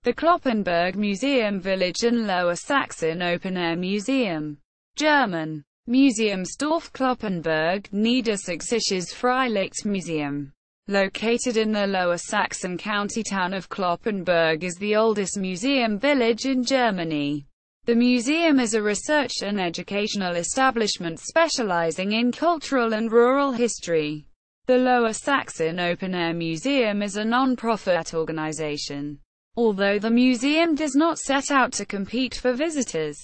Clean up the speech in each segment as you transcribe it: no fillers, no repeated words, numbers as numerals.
the Cloppenburg Museum Village and Lower Saxon Open-Air Museum. German. Museumsdorf Cloppenburg, Niedersächsisches Freilichtmuseum. Located in the Lower Saxon county town of Cloppenburg, is the oldest museum village in Germany. The museum is a research and educational establishment specializing in cultural and rural history. The Lower Saxon Open-Air Museum is a non-profit organization, although the museum does not set out to compete for visitors.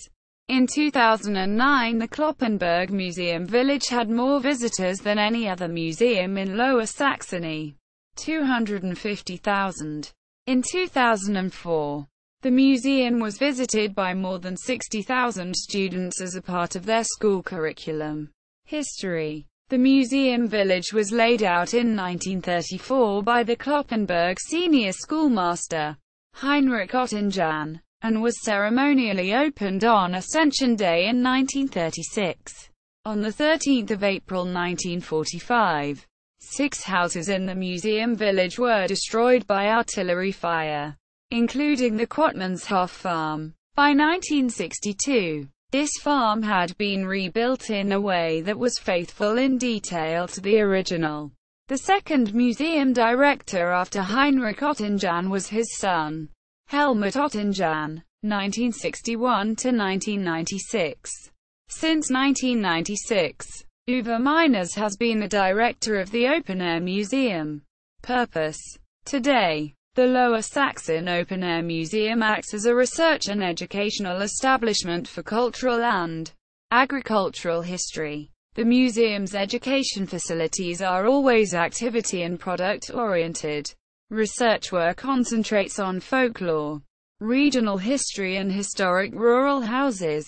In 2009, the Cloppenburg Museum Village had more visitors than any other museum in Lower Saxony, 250,000. In 2004, the museum was visited by more than 60,000 students as a part of their school curriculum. History. The museum village was laid out in 1934 by the Cloppenburg senior schoolmaster, Heinrich Ottingen, and was ceremonially opened on Ascension Day in 1936. On 13 April 1945, 6 houses in the museum village were destroyed by artillery fire, including the Quatmannshof farm. By 1962, this farm had been rebuilt in a way that was faithful in detail to the original. The second museum director after Heinrich Ottingen was his son, Helmut Ottingen, 1961–1996. Since 1996, Uwe Meiners has been the director of the Open-Air Museum. Purpose. Today, the Lower Saxon Open-Air Museum acts as a research and educational establishment for cultural and agricultural history. The museum's education facilities are always activity and product-oriented. Research work concentrates on folklore, regional history and historic rural houses.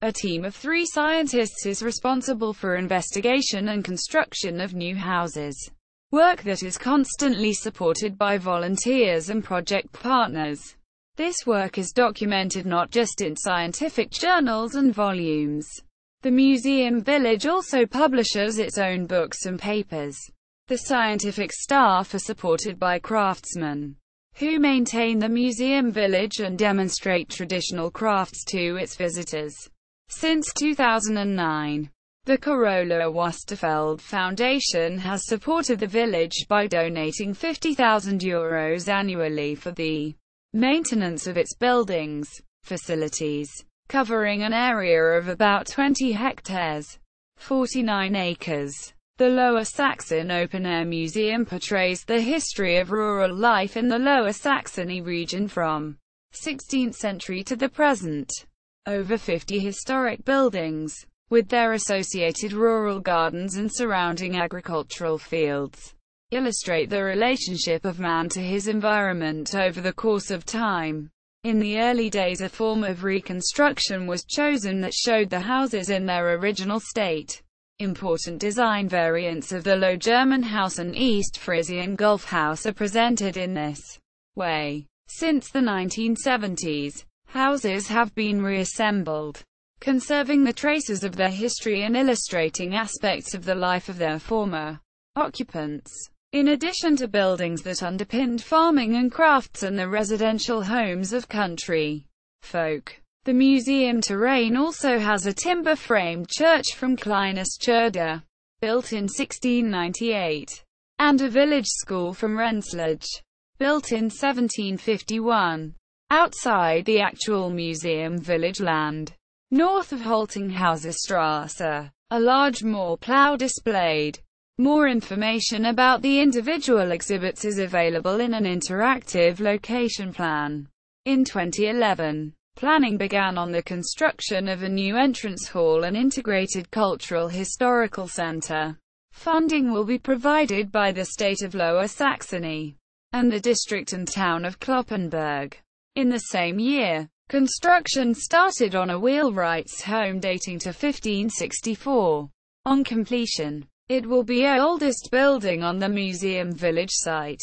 A team of 3 scientists is responsible for investigation and construction of new houses. Work that is constantly supported by volunteers and project partners. This work is documented not just in scientific journals and volumes. The museum village also publishes its own books and papers. The scientific staff are supported by craftsmen, who maintain the museum village and demonstrate traditional crafts to its visitors. Since 2009, the Carola Westerfeld Foundation has supported the village by donating €50,000 annually for the maintenance of its buildings, facilities, covering an area of about 20 hectares, 49 acres. The Lower Saxon Open-Air Museum portrays the history of rural life in the Lower Saxony region from 16th century to the present. Over 50 historic buildings, with their associated rural gardens and surrounding agricultural fields, illustrate the relationship of man to his environment over the course of time. In the early days, a form of reconstruction was chosen that showed the houses in their original state. Important design variants of the Low German house and East Frisian Gulf house are presented in this way. Since the 1970s, houses have been reassembled, conserving the traces of their history and illustrating aspects of the life of their former occupants. In addition to buildings that underpinned farming and crafts and the residential homes of country folk, the museum terrain also has a timber-framed church from Kleinesturda, built in 1698, and a village school from Rensselaer, built in 1751. Outside the actual museum village land, north of Holtinghauserstrasse, a large Moorplough displayed. More information about the individual exhibits is available in an interactive location plan. In 2011, planning began on the construction of a new entrance hall and integrated cultural historical center. Funding will be provided by the state of Lower Saxony and the district and town of Cloppenburg. In the same year, construction started on a wheelwright's home dating to 1564. On completion, it will be the oldest building on the museum village site.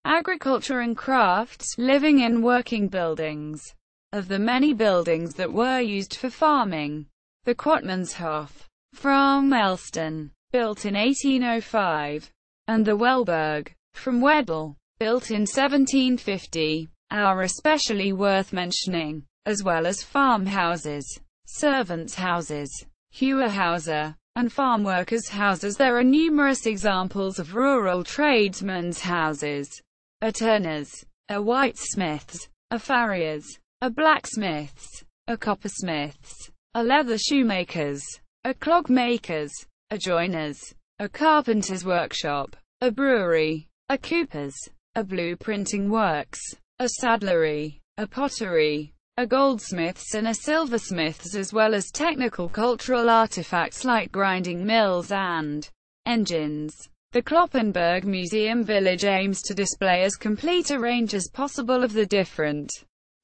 Agriculture and crafts, living and working buildings. Of the many buildings that were used for farming, the Quatmannshof, from Elston, built in 1805, and the Wellberg, from Wedel, built in 1750, are especially worth mentioning, as well as farmhouses, servants' houses, Heuerhäuser, and farm workers' houses. There are numerous examples of rural tradesmen's houses: a turner's, a whitesmith's, a farrier's, a blacksmith's, a coppersmith's, a leather shoemaker's, a clogmaker's, a joiner's, a carpenter's workshop, a brewery, a cooper's, a blueprinting works, a saddlery, a pottery, a goldsmith's and a silversmith's, as well as technical cultural artifacts like grinding mills and engines. The Cloppenburg Museum Village aims to display as complete a range as possible of the different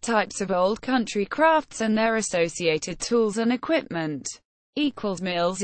types of old country crafts and their associated tools and equipment. Mills.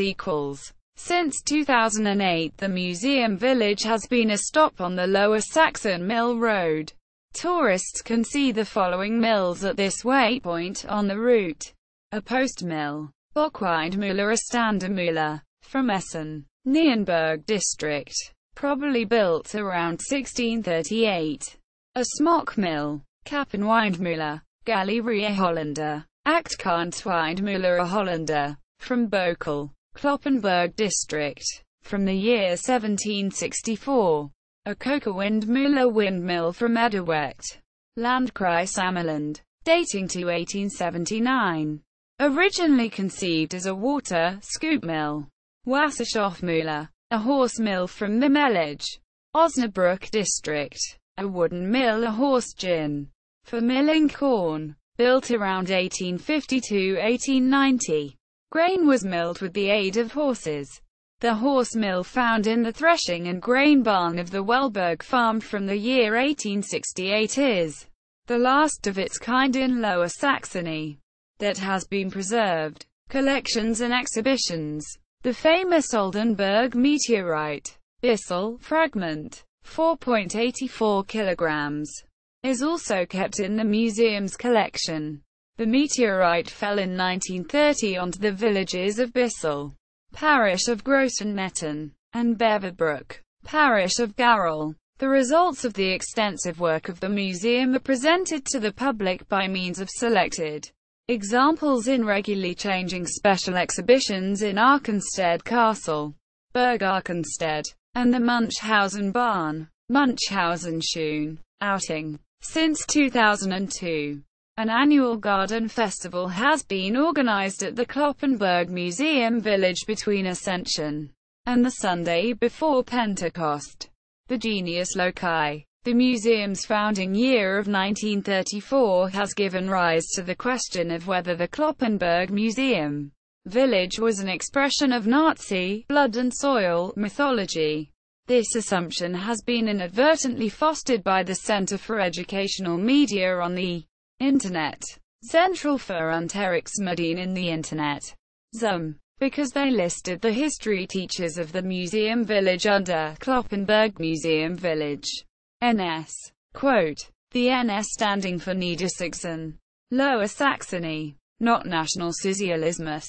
Since 2008, the Museum Village has been a stop on the Lower Saxon Mill Road. Tourists can see the following mills at this waypoint on the route: a post mill, Bockwindmühle, a Standermühle, from Essen, Nienburg district, probably built around 1638. A smock mill, Kappenwindmühle, Galerie Hollander, Achtkantwindmühle, a Hollander, from Bokel, Cloppenburg district, from the year 1764. A Kokerwindmühle windmill from Ederwecht, Landkreis Ammerland, dating to 1879. Originally conceived as a water scoop mill. Wasserstoffmühle, a horse mill from the Mellage, Osnabrück district. A wooden mill, a horse gin, for milling corn, built around 1850–1890. Grain was milled with the aid of horses. The horse mill found in the threshing and grain barn of the Wellberg farm from the year 1868 is the last of its kind in Lower Saxony that has been preserved. Collections and exhibitions. The famous Oldenburg meteorite, Bissell, fragment, 4.84 kilograms, is also kept in the museum's collection. The meteorite fell in 1930 onto the villages of Bissell, parish of Großenmetten, and Beverbrook, parish of Garrel. The results of the extensive work of the museum are presented to the public by means of selected examples in regularly changing special exhibitions in Arkenstedt Castle, Burg Arkenstedt, and the Munchausen Barn, Munchausen outing. Since 2002, an annual garden festival has been organized at the Cloppenburg Museum Village between Ascension and the Sunday before Pentecost. The Genius Loci. The museum's founding year of 1934 has given rise to the question of whether the Cloppenburg Museum Village was an expression of Nazi blood and soil mythology. This assumption has been inadvertently fostered by the Center for Educational Media on the Internet, Zentral für Unterrichtsmedien in the Internet, ZUM, because they listed the history teachers of the museum village under Cloppenburg Museum Village. NS. Quote, the NS standing for Niedersächsischen, Lower Saxony, not Nationalsozialismus,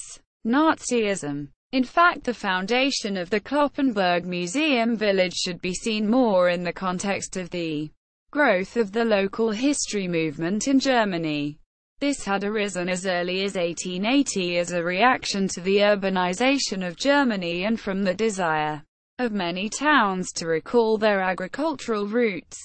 Nazism. In fact, the foundation of the Cloppenburg Museum Village should be seen more in the context of the growth of the local history movement in Germany. This had arisen as early as 1880 as a reaction to the urbanization of Germany and from the desire of many towns to recall their agricultural roots.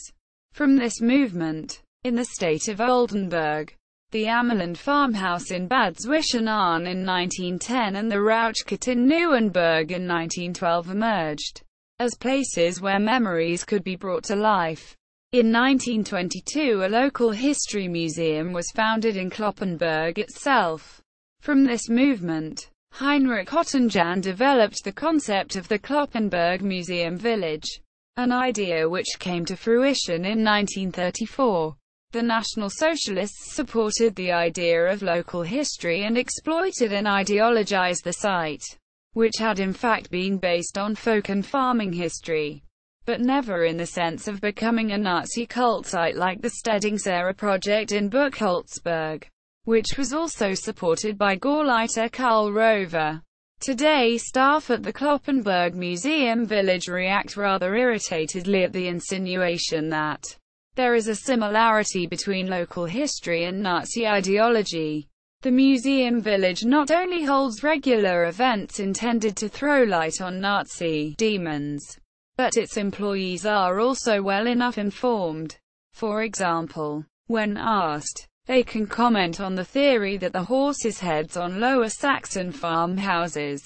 From this movement, in the state of Oldenburg, the Ammerland farmhouse in Bad Zwischenahn in 1910 and the Rauchkit in Neuenburg in 1912 emerged as places where memories could be brought to life. In 1922, a local history museum was founded in Cloppenburg itself. From this movement, Heinrich Ottingen developed the concept of the Cloppenburg Museum Village, an idea which came to fruition in 1934. The National Socialists supported the idea of local history and exploited and ideologized the site, which had in fact been based on folk and farming history, but never in the sense of becoming a Nazi cult site like the Stedingshöhe project in Buchholzberg, which was also supported by Gauleiter Karl Rover. Today, staff at the Cloppenburg Museum Village react rather irritatedly at the insinuation that There is a similarity between local history and Nazi ideology. The museum village not only holds regular events intended to throw light on Nazi demons, but its employees are also well enough informed. For example, when asked, they can comment on the theory that the horses' heads on Lower Saxon farmhouses,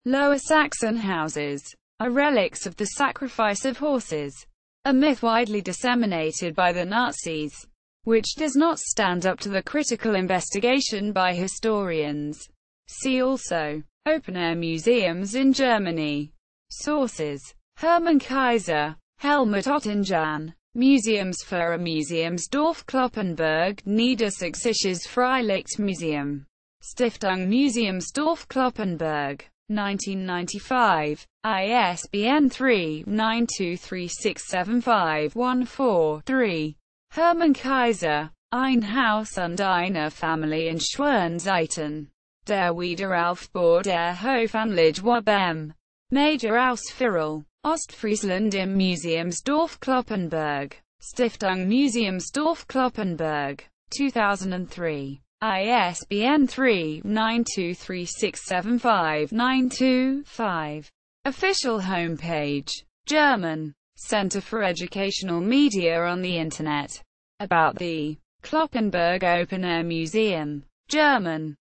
Lower Saxon houses, are relics of the sacrifice of horses, a myth widely disseminated by the Nazis, which does not stand up to the critical investigation by historians. See also, open-air museums in Germany. Sources: Hermann Kaiser, Helmut Ottingen, Museumsführer Museumsdorf Cloppenburg, Niedersächsisches Freilichtmuseum, Stiftung Museumsdorf Cloppenburg, 1995, ISBN 3-92367514-3. Hermann Kaiser, Ein Haus und eine Familie in Schwernseiten. Der Wiederaufbau der Hofanlage beim Major Ausführung, Ostfriesland im Museumsdorf Cloppenburg. Stiftung Museumsdorf Cloppenburg, 2003. ISBN 3-92367592-5. Official homepage. German. Center for Educational Media on the Internet. About the Cloppenburg Open Air Museum. German.